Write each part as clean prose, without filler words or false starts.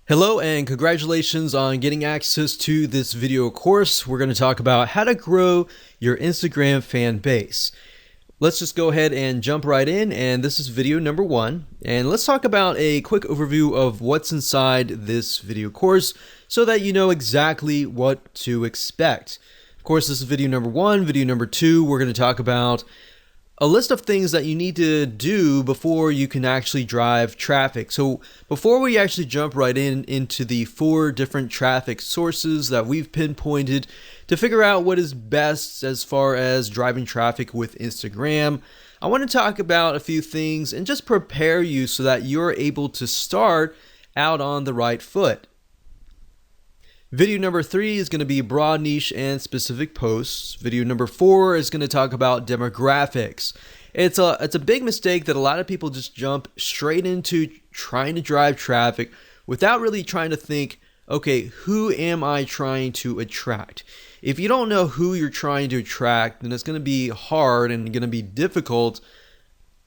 Hello and congratulations on getting access to this video course. We're going to talk about how to grow your Instagram fan base. Let's just go ahead and jump right in, and this is video number 1. And let's talk about a quick overview of what's inside this video course so that you know exactly what to expect. Of course, this is video number 1. Video number 2, we're going to talk about a list of things that you need to do before you can actually drive traffic. So before we actually jump right into the 4 different traffic sources that we've pinpointed to figure out what is best as far as driving traffic with Instagram, I want to talk about a few things and just prepare you so that you're able to start out on the right foot. Video number 3 is going to be broad niche and specific posts. Video number 4 is going to talk about demographics. It's a big mistake that a lot of people just jump straight into trying to drive traffic without really trying to think, okay, who am I trying to attract? If you don't know who you're trying to attract, then it's going to be hard and going to be difficult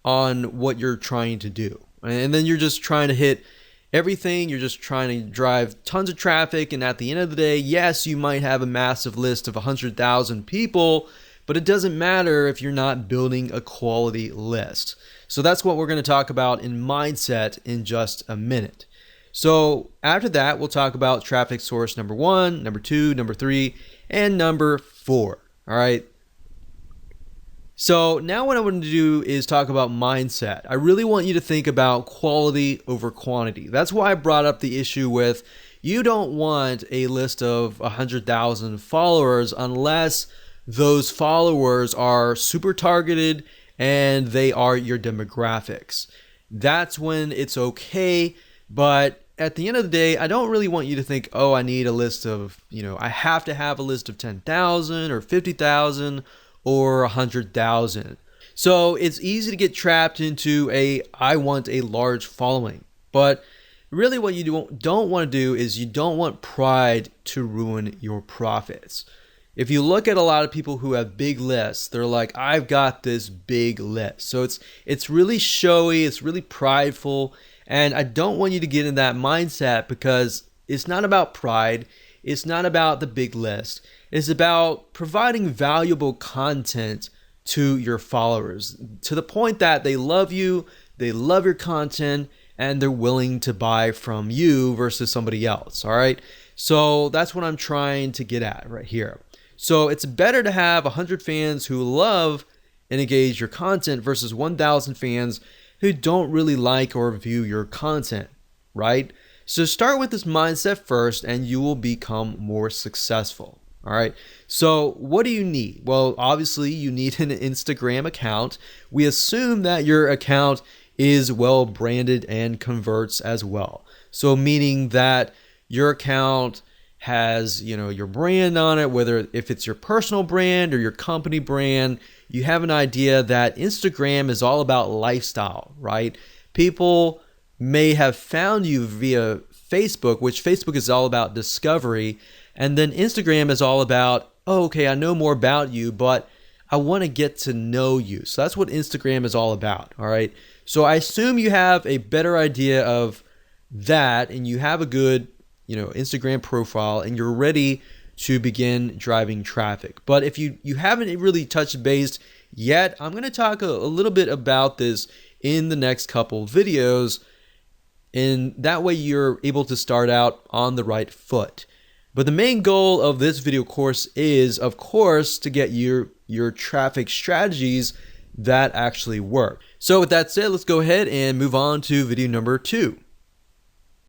on what you're trying to do. And then you're just trying to hit everything. You're just trying to drive tons of traffic, and at the end of the day, yes, you might have a massive list of 100,000 people, but it doesn't matter if you're not building a quality list. So that's what we're going to talk about in mindset in just a minute. So after that, we'll talk about traffic source number 1, number 2, number 3, and number 4. All right. So now what I want to do is talk about mindset. I really want you to think about quality over quantity. That's why I brought up the issue with you don't want a list of 100,000 followers unless those followers are super targeted and they are your demographics. That's when it's okay. But at the end of the day, I don't really want you to think, oh, I need a list of, I have to have a list of 10,000 or 50,000 or 100,000. So it's easy to get trapped into I want a large following. But really what you don't want to do is you don't want pride to ruin your profits. If you look at a lot of people who have big lists, they're like, I've got this big list. So it's really showy, it's really prideful, and I don't want you to get in that mindset because it's not about pride. It's not about the big list. It's about providing valuable content to your followers to the point that they love you, they love your content, and they're willing to buy from you versus somebody else. All right. So that's what I'm trying to get at right here. So it's better to have 100 fans who love and engage your content versus 1,000 fans who don't really like or view your content, right? So start with this mindset first and you will become more successful. All right. So what do you need? Well, obviously you need an Instagram account. We assume that your account is well branded and converts as well. So meaning that your account has, your brand on it, whether if it's your personal brand or your company brand, you have an idea that Instagram is all about lifestyle, right? People may have found you via Facebook, which Facebook is all about discovery. And then Instagram is all about, oh, okay, I know more about you, but I want to get to know you. So that's what Instagram is all about. All right. So I assume you have a better idea of that and you have a good, Instagram profile and you're ready to begin driving traffic. But if you haven't really touched base yet, I'm going to talk a little bit about this in the next couple videos. And that way you're able to start out on the right foot. But the main goal of this video course is, of course, to get your traffic strategies that actually work. So with that said, let's go ahead and move on to video number 2.